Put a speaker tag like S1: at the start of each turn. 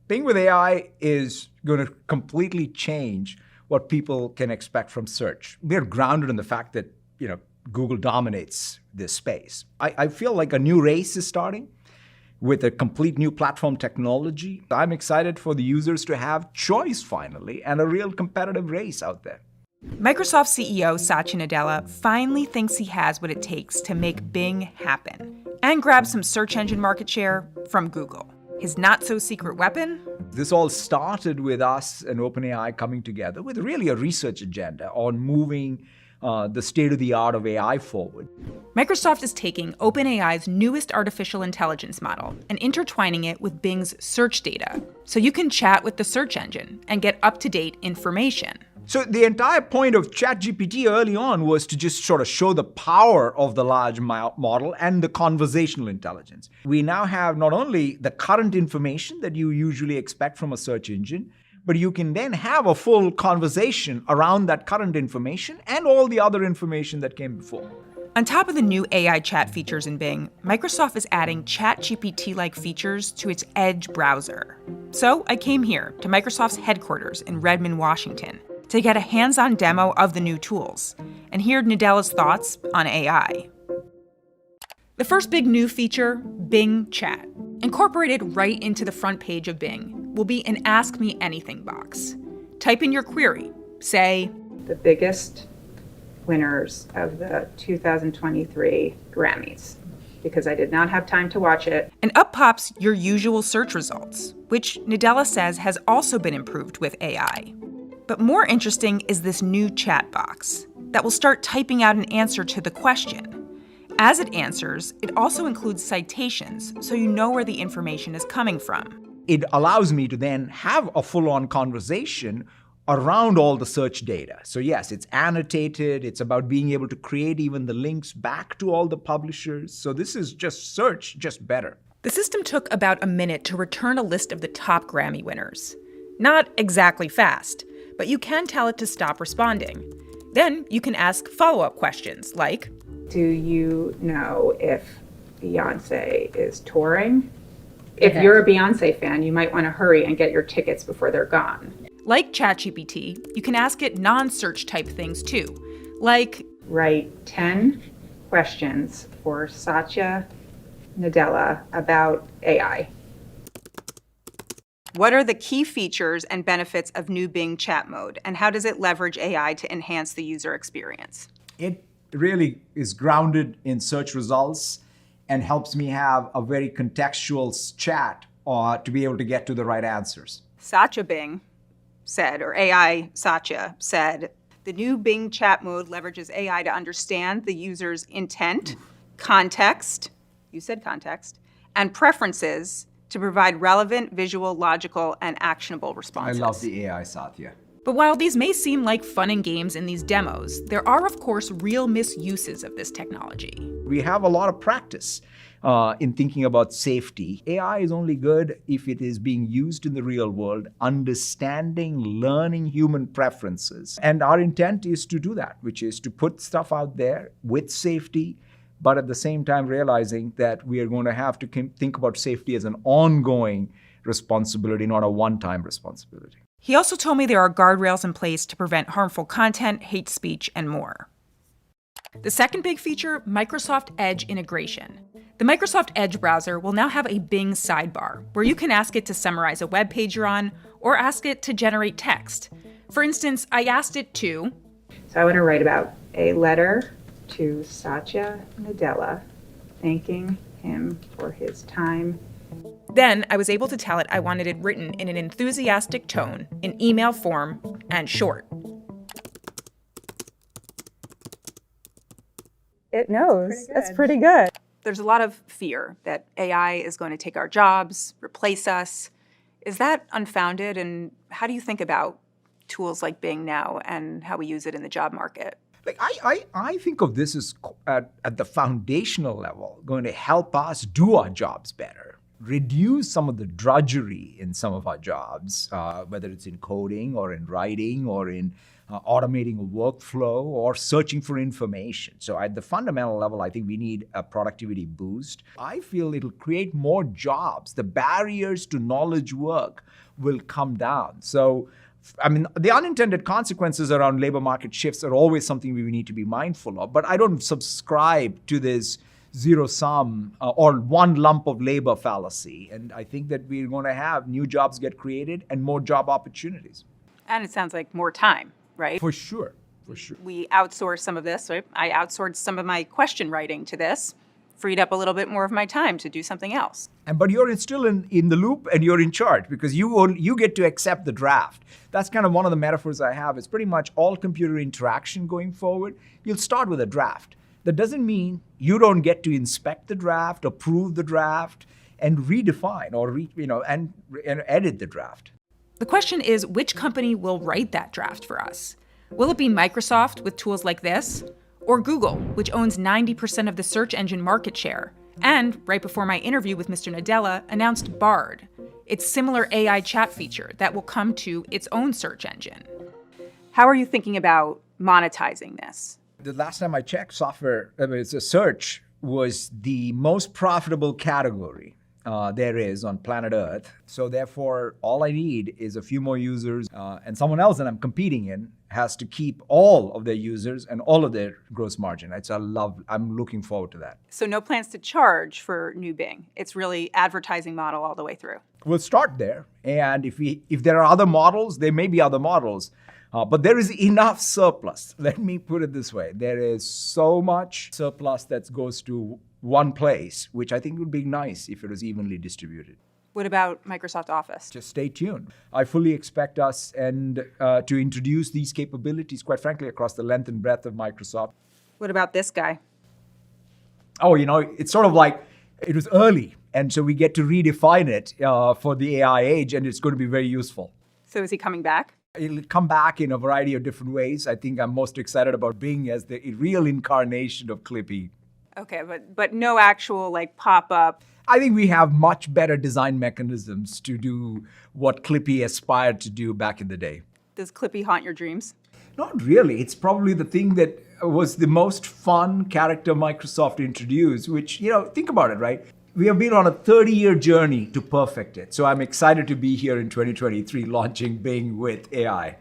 S1: Being with AI is going to completely change what people can expect from search. We're grounded in the fact that, Google dominates this space. I feel like a new race is starting with a complete new platform technology. I'm excited for the users to have choice finally and a real competitive race out there.
S2: Microsoft CEO Satya Nadella finally thinks he has what it takes to make Bing happen and grab some search engine market share from Google. His not-so-secret weapon?
S1: This all started with us and OpenAI coming together with really a research agenda on moving the state-of-the-art of AI forward.
S2: Microsoft is taking OpenAI's newest artificial intelligence model and intertwining it with Bing's search data, so you can chat with the search engine and get up-to-date information.
S1: So the entire point of Chat GPT early on was to just sort of show the power of the large model and the conversational intelligence. We now have not only the current information that you usually expect from a search engine, but you can then have a full conversation around that current information and all the other information that came before.
S2: On top of the new AI chat features in Bing, Microsoft is adding Chat GPT-like features to its Edge browser. So I came here to Microsoft's headquarters in Redmond, Washington, to get a hands-on demo of the new tools and hear Nadella's thoughts on AI. The first big new feature, Bing Chat, incorporated right into the front page of Bing, will be an Ask Me Anything box. Type in your query. Say,
S3: the biggest winners of the 2023 Grammys, because I did not have time to watch it.
S2: And up pops your usual search results, which Nadella says has also been improved with AI. But more interesting is this new chat box that will start typing out an answer to the question. As it answers, it also includes citations, so you know where the information is coming from.
S1: It allows me to then have a full-on conversation around all the search data. So yes, it's annotated. It's about being able to create even the links back to all the publishers. So this is just search, just better.
S2: The system took about a minute to return a list of the top Grammy winners. Not exactly fast, but you can tell it to stop responding. Then you can ask follow-up questions like,
S3: do you know if Beyonce is touring? If you're a Beyonce fan, you might want to hurry and get your tickets before they're gone.
S2: Like ChatGPT, you can ask it non-search type things too, like
S3: write 10 questions for Satya Nadella about AI.
S2: What are the key features and benefits of new Bing chat mode, and how does it leverage AI to enhance the user experience?
S1: It really is grounded in search results and helps me have a very contextual chat to be able to get to the right answers.
S2: Satya Bing said, or AI Satya said, the new Bing chat mode leverages AI to understand the user's intent, context, you said context, and preferences to provide relevant, visual, logical, and actionable responses.
S1: I love the AI Satya.
S2: But while these may seem like fun and games in these demos, there are, of course, real misuses of this technology.
S1: We have a lot of practice in thinking about safety. AI is only good if it is being used in the real world, understanding, learning human preferences. And our intent is to do that, which is to put stuff out there with safety, but at the same time realizing that we are going to have to think about safety as an ongoing responsibility, not a one-time responsibility.
S2: He also told me there are guardrails in place to prevent harmful content, hate speech, and more. The second big feature, Microsoft Edge integration. The Microsoft Edge browser will now have a Bing sidebar where you can ask it to summarize a web page you're on or ask it to generate text. For instance, I asked it to...
S3: So I want to write about a letter to Satya Nadella, thanking him for his time.
S2: Then I was able to tell it I wanted it written in an enthusiastic tone, in email form, and short.
S3: It knows. That's pretty good.
S2: There's a lot of fear that AI is going to take our jobs, replace us. Is that unfounded? And how do you think about tools like Bing now and how we use it in the job market?
S1: I think of this as at the foundational level going to help us do our jobs better, reduce some of the drudgery in some of our jobs, whether it's in coding or in writing or in automating a workflow, or searching for information. So at the fundamental level, I think we need a productivity boost. I feel it'll create more jobs. The barriers to knowledge work will come down. So, I mean, the unintended consequences around labor market shifts are always something we need to be mindful of. But I don't subscribe to this zero sum or one lump of labor fallacy. And I think that we're going to have new jobs get created and more job opportunities.
S2: And it sounds like more time, right?
S1: For sure. For sure.
S2: We outsourced some of this, right? I outsourced some of my question writing to this, freed up a little bit more of my time to do something else.
S1: But you're still in the loop and you're in charge because you get to accept the draft. That's kind of one of the metaphors I have. It's pretty much all computer interaction going forward. You'll start with a draft. That doesn't mean you don't get to inspect the draft, approve the draft, and redefine or and edit the draft.
S2: The question is, which company will write that draft for us? Will it be Microsoft with tools like this? Or Google, which owns 90% of the search engine market share, and right before my interview with Mr. Nadella, announced Bard, its similar AI chat feature that will come to its own search engine. How are you thinking about monetizing this?
S1: The last time I checked, search was the most profitable category there is on planet Earth. So therefore, all I need is a few more users, and someone else that I'm competing in has to keep all of their users and all of their gross margin. I'm looking forward to that.
S2: So no plans to charge for new Bing. It's really advertising model all the way through.
S1: We'll start there. And if there are other models, there may be other models. But there is enough surplus. Let me put it this way. There is so much surplus that goes to one place, which I think would be nice if it was evenly distributed.
S2: What about Microsoft Office?
S1: Just stay tuned. I fully expect us to introduce these capabilities, quite frankly, across the length and breadth of Microsoft.
S2: What about this guy?
S1: Oh, it's sort of like it was early, and so we get to redefine it for the AI age, and it's going to be very useful.
S2: So is he coming back?
S1: It'll come back in a variety of different ways. I think I'm most excited about Bing as the real incarnation of Clippy.
S2: Okay, but no actual pop-up.
S1: I think we have much better design mechanisms to do what Clippy aspired to do back in the day.
S2: Does Clippy haunt your dreams?
S1: Not really. It's probably the thing that was the most fun character Microsoft introduced, which, think about it, right? We have been on a 30-year journey to perfect it. So I'm excited to be here in 2023 launching Bing with AI.